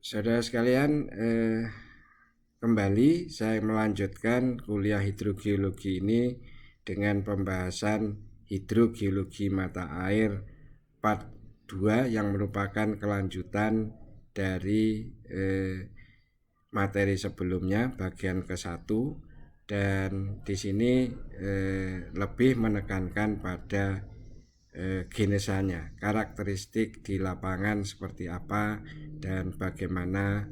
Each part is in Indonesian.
Saudara sekalian, kembali saya melanjutkan kuliah hidrogeologi ini dengan pembahasan hidrogeologi mata air part 2 yang merupakan kelanjutan dari materi sebelumnya bagian ke-1, dan di sini lebih menekankan pada genesanya, karakteristik di lapangan seperti apa dan bagaimana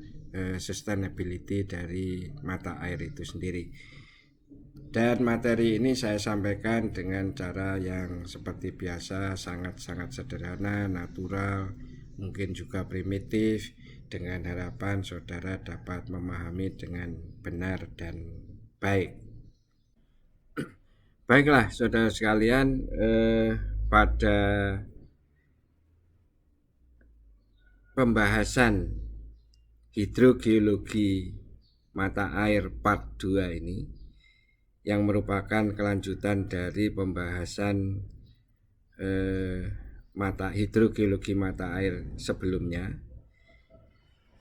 sustainability dari mata air itu sendiri. Dan materi ini saya sampaikan dengan cara yang seperti biasa, sangat-sangat sederhana, natural, mungkin juga primitif, dengan harapan saudara dapat memahami dengan benar dan baik. Baiklah saudara sekalian, pada pembahasan hidrogeologi mata air part 2 ini, yang merupakan kelanjutan dari pembahasan hidrogeologi mata air sebelumnya.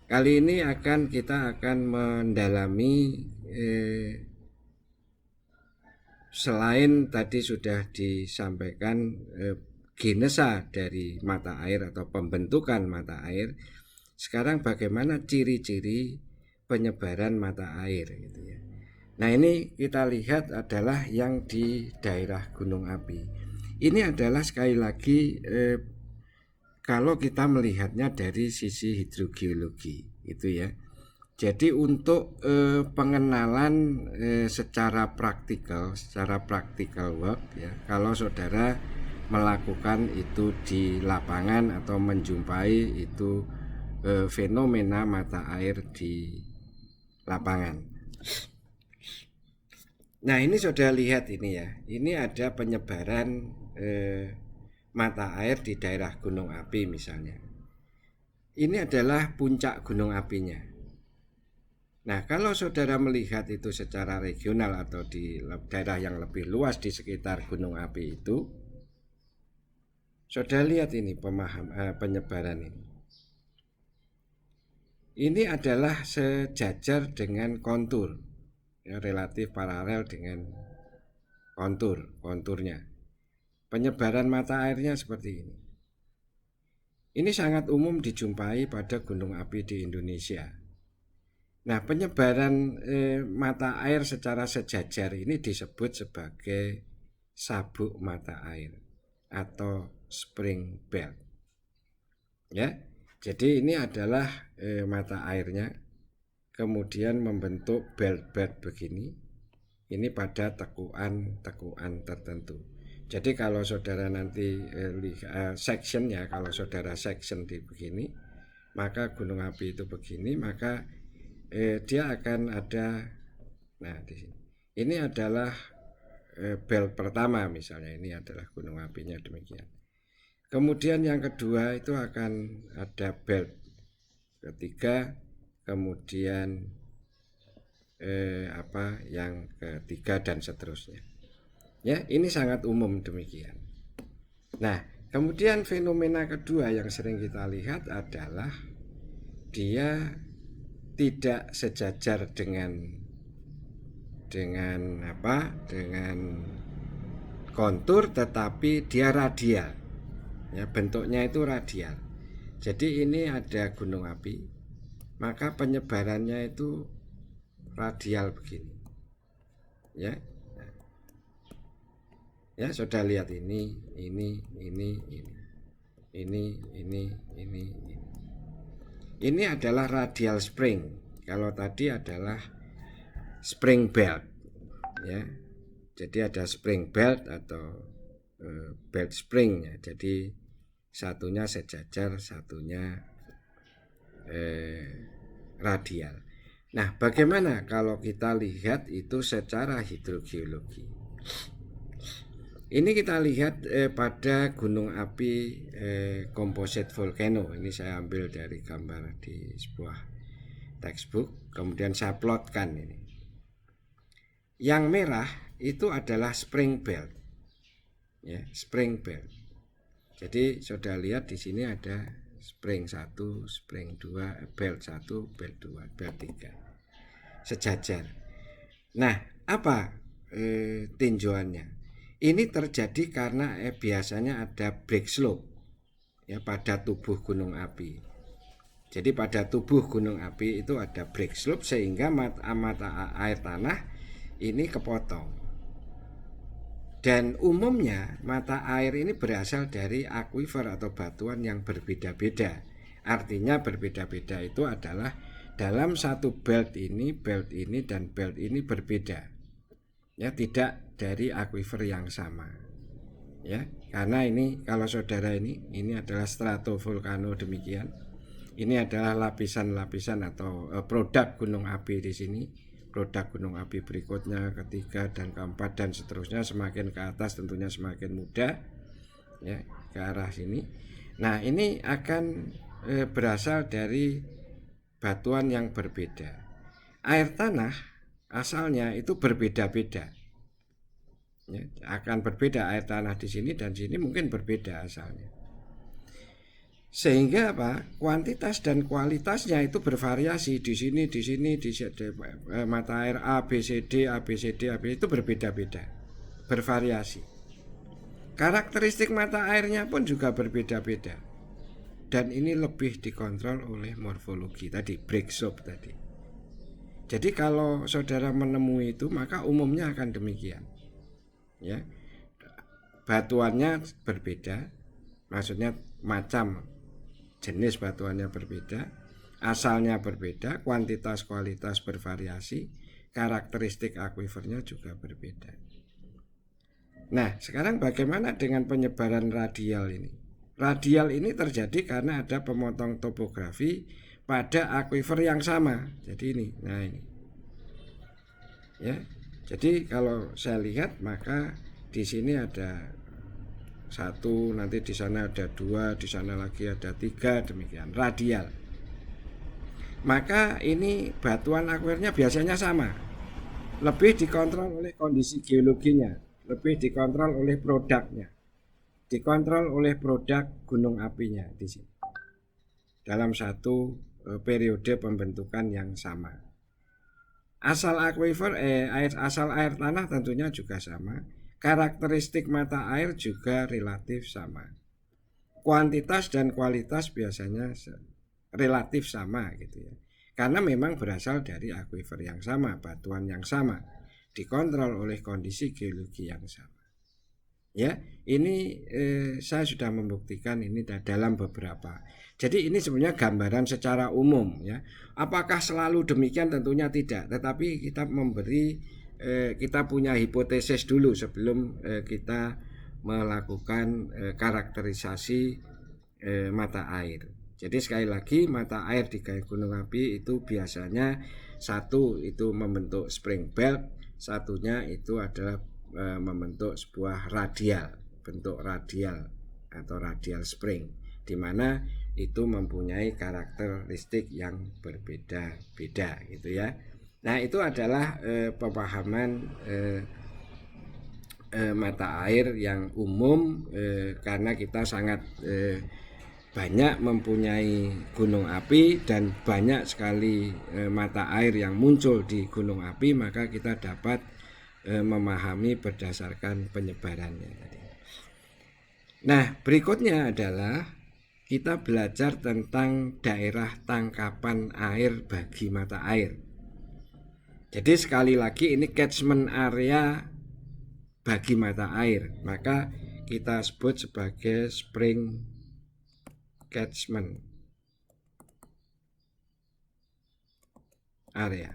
Kali ini kita akan mendalami selain tadi sudah disampaikan genesa dari mata air atau pembentukan mata air, sekarang bagaimana ciri-ciri penyebaran mata air gitu ya. Nah, ini kita lihat adalah yang di daerah gunung api. Ini adalah sekali lagi kalau kita melihatnya dari sisi hidrogeologi itu ya. Jadi untuk pengenalan secara praktikal work ya, kalau saudara melakukan itu di lapangan atau menjumpai itu fenomena mata air di lapangan. Nah, ini saudara lihat ini ya, ini ada penyebaran mata air di daerah gunung api misalnya. Ini adalah puncak gunung apinya. Nah, kalau saudara melihat itu secara regional atau di daerah yang lebih luas di sekitar gunung api itu, saudara lihat ini penyebaran ini. Ini adalah sejajar dengan kontur, ya, relatif paralel dengan konturnya. Penyebaran mata airnya seperti ini. Ini sangat umum dijumpai pada gunung api di Indonesia. Nah, penyebaran mata air secara sejajar ini disebut sebagai sabuk mata air atau spring belt. Ya, jadi ini adalah mata airnya, kemudian membentuk belt-belt begini. Ini pada tekuan tertentu. Jadi kalau saudara nanti sectionnya, kalau saudara section di begini, maka gunung api itu begini, maka dia akan ada. Nah, di sini ini adalah belt pertama misalnya, ini adalah gunung apinya demikian. Kemudian yang kedua itu akan ada belt ketiga, kemudian yang ketiga dan seterusnya. Ya, ini sangat umum demikian. Nah, kemudian fenomena kedua yang sering kita lihat adalah dia tidak sejajar dengan kontur, tetapi dia radial. Ya, bentuknya itu radial. Jadi ini ada gunung api, maka penyebarannya itu radial begini. Ya. Ya, sudah lihat ini. Ini adalah radial spring. Kalau tadi adalah spring belt, ya. Jadi ada spring belt atau belt spring, ya. Jadi satunya sejajar, satunya radial. Nah, bagaimana kalau kita lihat itu secara hidrogeologi? Ini kita lihat pada gunung api composite volcano. Ini saya ambil dari gambar di sebuah textbook, kemudian saya plotkan ini. Yang merah itu adalah spring belt. Ya, spring belt. Jadi saudara lihat di sini ada spring 1, spring 2, belt 1, belt 2, belt 3. Sejajar. Nah, apa tinjauannya? Ini terjadi karena biasanya ada break slope ya pada tubuh gunung api. Jadi pada tubuh gunung api itu ada break slope sehingga mata air tanah ini kepotong. Dan umumnya mata air ini berasal dari akuifer atau batuan yang berbeda-beda. Artinya berbeda-beda itu adalah dalam satu belt ini dan belt ini berbeda. Ya, tidak dari akuifer yang sama. Ya, karena ini kalau saudara ini adalah stratovolcano demikian. Ini adalah lapisan-lapisan atau produk gunung api di sini. Produk gunung api berikutnya, ketiga dan keempat dan seterusnya, semakin ke atas tentunya semakin mudah ya ke arah sini. Nah, ini akan berasal dari batuan yang berbeda. Air tanah asalnya itu berbeda-beda. Ya, akan berbeda air tanah di sini dan sini mungkin berbeda asalnya. Sehingga apa? Kuantitas dan kualitasnya itu bervariasi di sini mata air A, B, C, D itu berbeda-beda, bervariasi. Karakteristik mata airnya pun juga berbeda-beda. Dan ini lebih dikontrol oleh morfologi tadi, break slope tadi. Jadi kalau saudara menemui itu maka umumnya akan demikian. Ya. Batuannya berbeda, maksudnya macam jenis batuannya berbeda, asalnya berbeda, kuantitas kualitas bervariasi, karakteristik akuifernya juga berbeda. Nah, sekarang bagaimana dengan penyebaran radial ini? Radial ini terjadi karena ada pemotong topografi pada akuifer yang sama. Jadi ini, nah ini. Ya. Jadi kalau saya lihat maka di sini ada 1, nanti di sana ada 2, di sana lagi ada 3, demikian radial. Maka ini batuan akuifernya biasanya sama. Lebih dikontrol oleh kondisi geologinya, lebih dikontrol oleh produknya, dikontrol oleh produk gunung apinya di sini. Dalam satu periode pembentukan yang sama. Asal akuifer asal air tanah tentunya juga sama. Karakteristik mata air juga relatif sama. Kuantitas dan kualitas biasanya relatif sama gitu ya. Karena memang berasal dari akuifer yang sama, batuan yang sama, dikontrol oleh kondisi geologi yang sama. Ya, ini saya sudah membuktikan ini dalam beberapa. Jadi ini sebenarnya gambaran secara umum ya. Apakah selalu demikian? Tentunya tidak. Tetapi kita kita punya hipotesis dulu sebelum kita melakukan karakterisasi mata air. Jadi sekali lagi mata air di gunung api itu biasanya satu itu membentuk spring belt, satunya itu adalah membentuk sebuah radial, bentuk radial atau radial spring, di mana itu mempunyai karakteristik yang berbeda-beda gitu ya. Nah, itu adalah pemahaman mata air yang umum karena kita sangat banyak mempunyai gunung api dan banyak sekali mata air yang muncul di gunung api, maka kita dapat memahami berdasarkan penyebarannya. Nah, berikutnya adalah kita belajar tentang daerah tangkapan air bagi mata air. Jadi sekali lagi ini catchment area bagi mata air, maka kita sebut sebagai spring catchment area.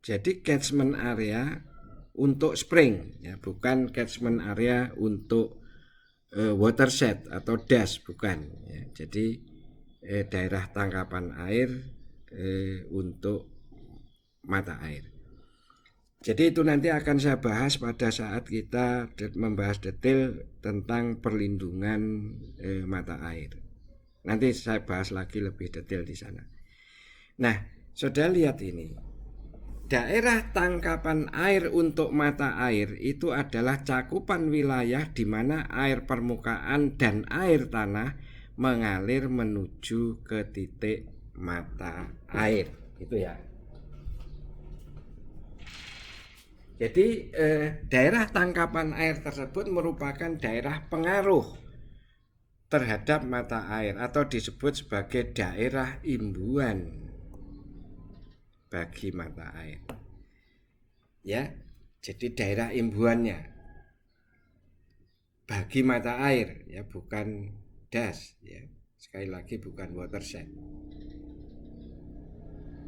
Jadi catchment area untuk spring ya, bukan catchment area untuk watershed atau dash, bukan ya. Jadi daerah tangkapan air untuk mata air. Jadi itu nanti akan saya bahas pada saat kita membahas detail tentang perlindungan mata air. Nanti saya bahas lagi lebih detail di sana. Nah, saudara lihat ini. Daerah tangkapan air untuk mata air itu adalah cakupan wilayah di mana air permukaan dan air tanah mengalir menuju ke titik mata air, gitu ya. Jadi daerah tangkapan air tersebut merupakan daerah pengaruh terhadap mata air atau disebut sebagai daerah imbuhan bagi mata air. Ya, jadi daerah imbuhannya bagi mata air, ya, bukan das, ya. Sekali lagi bukan watershed.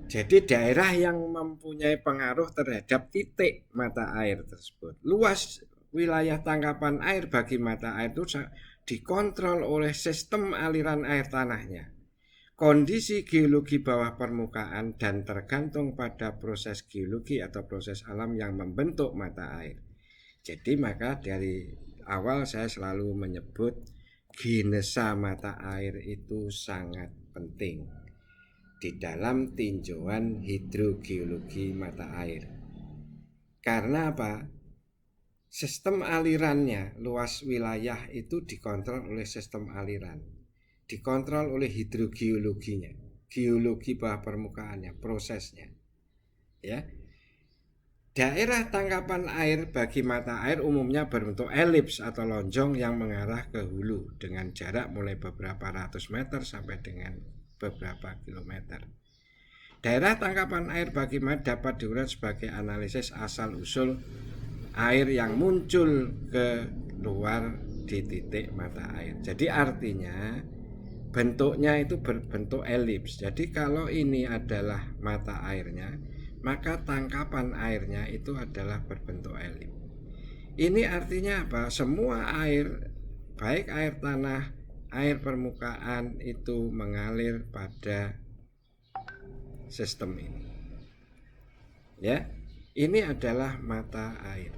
Jadi daerah yang mempunyai pengaruh terhadap titik mata air tersebut. Luas wilayah tangkapan air bagi mata air itu dikontrol oleh sistem aliran air tanahnya, kondisi geologi bawah permukaan, dan tergantung pada proses geologi atau proses alam yang membentuk mata air. Jadi maka dari awal saya selalu menyebut genesa mata air itu sangat penting di dalam tinjauan hidrogeologi mata air. Karena apa? Sistem alirannya, luas wilayah itu dikontrol oleh sistem aliran, dikontrol oleh hidrogeologinya, geologi bawah permukaannya, prosesnya. Ya. Daerah tangkapan air bagi mata air umumnya berbentuk elips atau lonjong yang mengarah ke hulu dengan jarak mulai beberapa ratus meter sampai dengan beberapa kilometer. Daerah tangkapan air bagi mata dapat diuraikan sebagai analisis asal-usul air yang muncul ke luar di titik mata air. Jadi artinya bentuknya itu berbentuk elips. Jadi kalau ini adalah mata airnya, maka tangkapan airnya itu adalah berbentuk elips. Ini artinya apa? Semua air, baik air tanah, air permukaan, itu mengalir pada sistem ini. Ya, ini adalah mata air.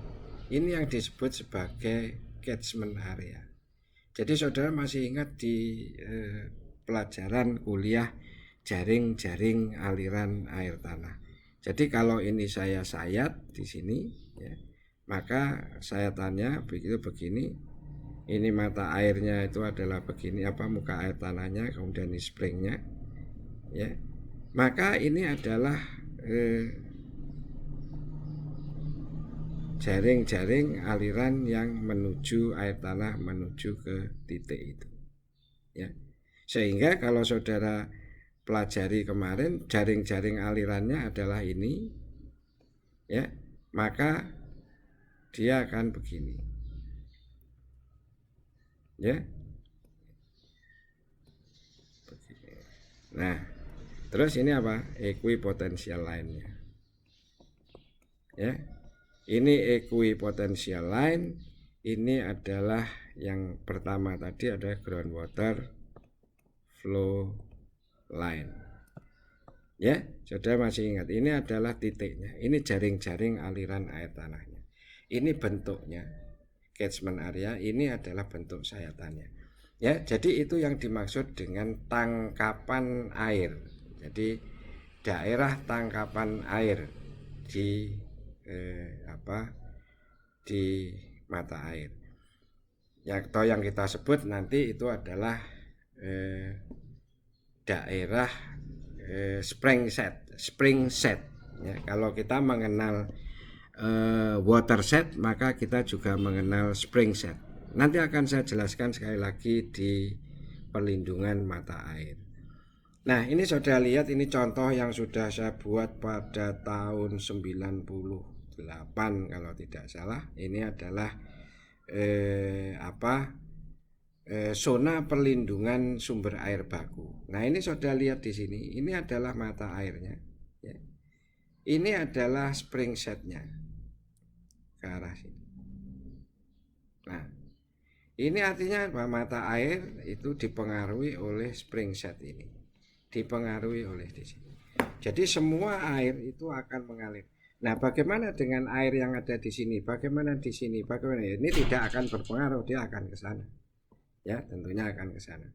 Ini yang disebut sebagai catchment area. Jadi saudara masih ingat di pelajaran kuliah jaring-jaring aliran air tanah. Jadi kalau ini saya sayat di sini, ya, maka sayatannya begitu begini. Ini mata airnya itu adalah begini, apa, muka air tanahnya, kemudian ini springnya, ya. Maka ini adalah jaring-jaring aliran yang menuju air tanah, menuju ke titik itu, ya. Sehingga kalau saudara pelajari kemarin, jaring-jaring alirannya adalah ini, ya, maka dia akan begini, ya. Nah, terus ini apa? Equipotential line-nya, ya. Ini equipotential line. Ini adalah yang pertama tadi, ada groundwater flow line. Ya, saudara masih ingat, ini adalah titiknya. Ini jaring-jaring aliran air tanahnya. Ini bentuknya catchment area, ini adalah bentuk sayatannya. Ya, jadi itu yang dimaksud dengan tangkapan air. Jadi daerah tangkapan air di di mata air. Atau yang kita sebut nanti itu adalah daerah springset. Ya, kalau kita mengenal watershed, maka kita juga mengenal springset. Nanti akan saya jelaskan sekali lagi di perlindungan mata air. Nah, ini saudara lihat, ini contoh yang sudah saya buat pada tahun 98 kalau tidak salah. Ini adalah zona perlindungan sumber air baku. Nah, ini saudara lihat di sini, ini adalah mata airnya, ya. Ini adalah springsetnya ke arah sini. Nah, ini artinya bahwa mata air itu dipengaruhi oleh springset ini, dipengaruhi oleh di sini. Jadi semua air itu akan mengalir. Nah, bagaimana dengan air yang ada di sini? Bagaimana di sini? Bagaimana? Ini tidak akan berpengaruh, dia akan ke sana. Ya, tentunya akan ke sana.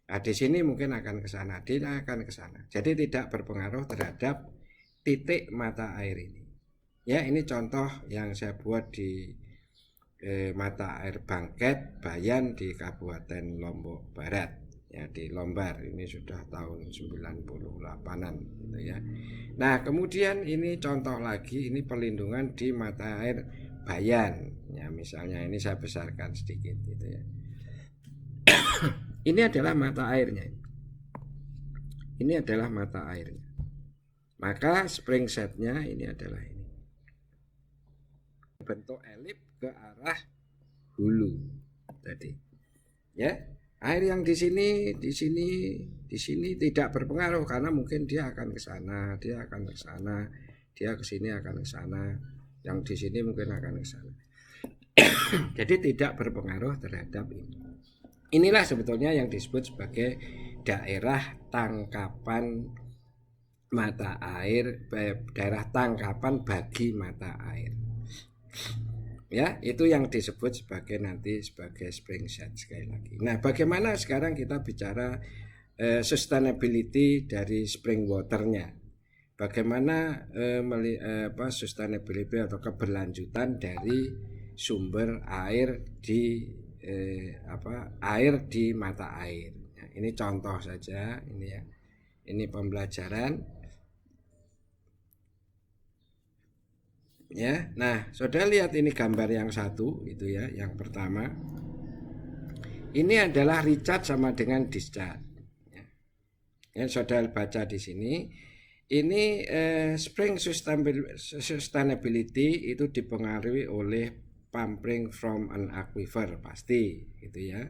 Nah, di sini mungkin akan ke sana, dia akan ke sana. Jadi tidak berpengaruh terhadap titik mata air ini. Ya, ini contoh yang saya buat di mata air Bangket Bayan di Kabupaten Lombok Barat. ya di Lombard. Ini sudah tahun 98-an gitu ya. Nah, kemudian ini contoh lagi, ini perlindungan di mata air Bayan. Ya, misalnya ini saya besarkan sedikit gitu ya. Ini adalah mata airnya. Ini adalah mata airnya. Maka spring setnya ini adalah ini. Bentuk elip ke arah hulu tadi. Ya, air yang di sini tidak berpengaruh karena mungkin dia akan ke sana, dia akan ke sana, dia ke sini akan ke sana. Yang di sini mungkin akan ke sana. Jadi tidak berpengaruh terhadap ini. Inilah sebetulnya yang disebut sebagai daerah tangkapan mata air, daerah tangkapan bagi mata air. Ya, itu yang disebut sebagai nanti sebagai spring set sekali lagi. Nah, bagaimana sekarang kita bicara sustainability dari spring waternya? Bagaimana sustainability atau keberlanjutan dari sumber air di air di mata air. Ya, ini contoh saja ini ya. Ini pembelajaran. Ya, nah, saudara lihat ini gambar yang satu itu ya, yang pertama. Ini adalah recharge sama dengan discharge. Ya, ya saudara baca di sini. Ini spring sustainability itu dipengaruhi oleh pumping from an aquifer pasti gitu ya.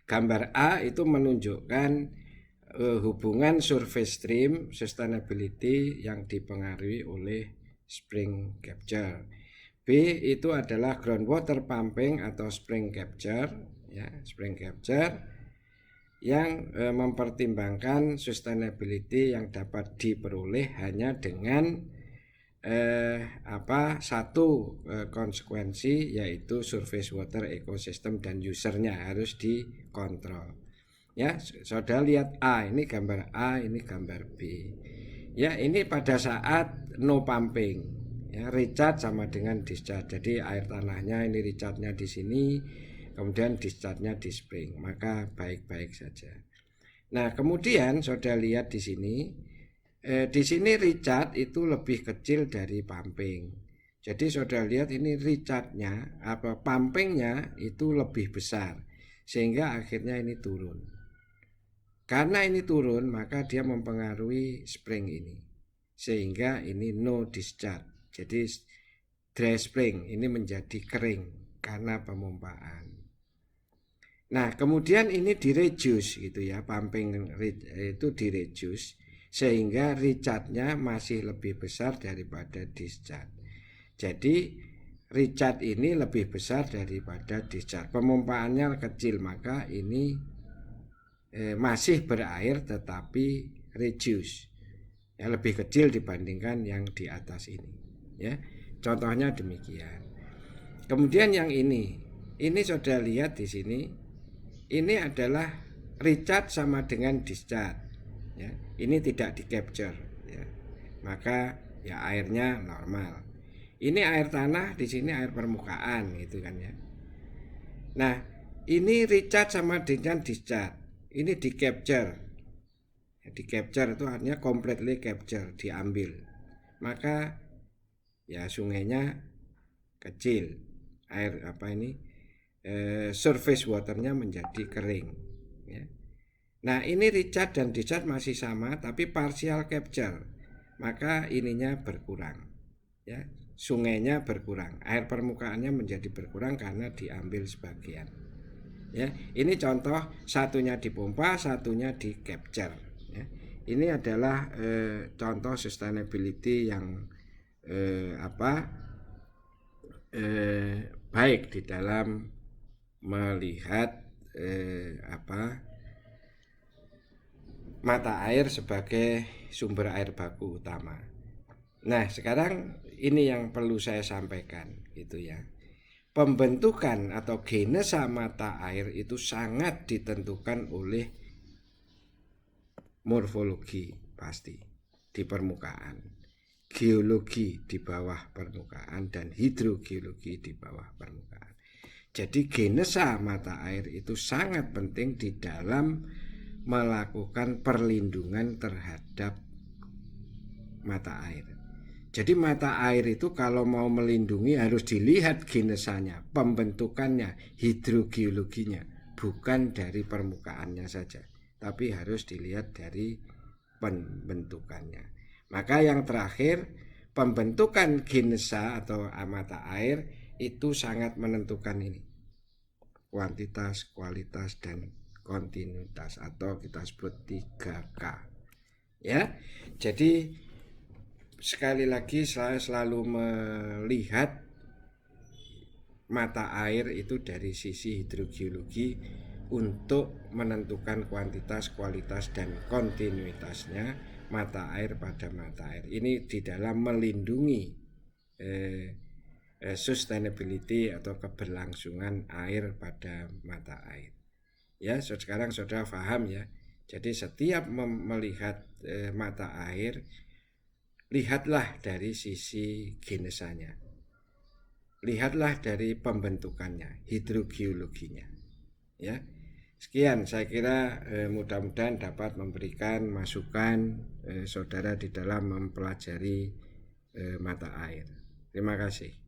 Gambar A itu menunjukkan hubungan surface stream sustainability yang dipengaruhi oleh spring capture. B itu adalah groundwater pumping atau spring capture ya, spring capture yang mempertimbangkan sustainability yang dapat diperoleh hanya dengan satu konsekuensi, yaitu surface water ecosystem dan usernya harus dikontrol. Ya, saudara lihat A, ini gambar A, ini gambar B. Ya, ini pada saat no pumping. Ya, recharge sama dengan discharge. Jadi air tanahnya ini recharge-nya di sini, kemudian discharge-nya di spring. Maka baik-baik saja. Nah, kemudian saudara lihat di sini. Di sini recharge itu lebih kecil dari pumping. Jadi saudara lihat ini recharge-nya pumpingnya itu lebih besar, sehingga akhirnya ini turun. Karena ini turun, maka dia mempengaruhi spring ini, sehingga ini no discharge. Jadi dry spring ini menjadi kering karena pemumpaan. Nah, kemudian ini direduce gitu ya, pumping itu direduce, sehingga recharge-nya masih lebih besar daripada discharge. Jadi recharge ini lebih besar daripada discharge. Pemumpaannya kecil, maka ini masih berair tetapi reduce. Ya, lebih kecil dibandingkan yang di atas ini. Ya, contohnya demikian. Kemudian yang ini saudara lihat di sini. Ini adalah recharge sama dengan discharge. Ya, ini tidak di capture ya. Maka ya airnya normal. Ini air tanah, di sini air permukaan gitu kan ya. Nah, ini recharge sama dengan discharge. Ini di capture. Ya, di capture itu artinya completely capture, diambil. Maka ya sungainya kecil. Air surface waternya menjadi kering ya. Nah, ini recharge dan discharge masih sama, tapi partial capture, maka ininya berkurang ya, sungainya berkurang, air permukaannya menjadi berkurang karena diambil sebagian ya. Ini contoh, satunya dipompa, satunya di capture ya. Ini adalah contoh sustainability yang baik di dalam melihat mata air sebagai sumber air baku utama. Nah, sekarang ini yang perlu saya sampaikan gitu ya. Pembentukan atau genesa mata air itu sangat ditentukan oleh morfologi pasti di permukaan, geologi di bawah permukaan, dan hidrogeologi di bawah permukaan. Jadi genesa mata air itu sangat penting di dalam melakukan perlindungan terhadap mata air. Jadi mata air itu kalau mau melindungi harus dilihat ginesanya, pembentukannya, hidrogeologinya, bukan dari permukaannya saja, tapi harus dilihat dari pembentukannya. Maka yang terakhir, pembentukan ginesa atau mata air itu sangat menentukan ini. Kuantitas, kualitas, dan kontinuitas atau kita sebut 3K. Ya. Jadi sekali lagi saya selalu melihat mata air itu dari sisi hidrogeologi untuk menentukan kuantitas, kualitas, dan kontinuitasnya mata air pada mata air. Ini di dalam melindungi sustainability atau keberlangsungan air pada mata air. Ya, sekarang saudara paham ya. Jadi setiap melihat mata air, lihatlah dari sisi ginesanya, lihatlah dari pembentukannya, hidrogeologinya. Ya, sekian saya kira mudah-mudahan dapat memberikan masukan saudara di dalam mempelajari mata air. Terima kasih.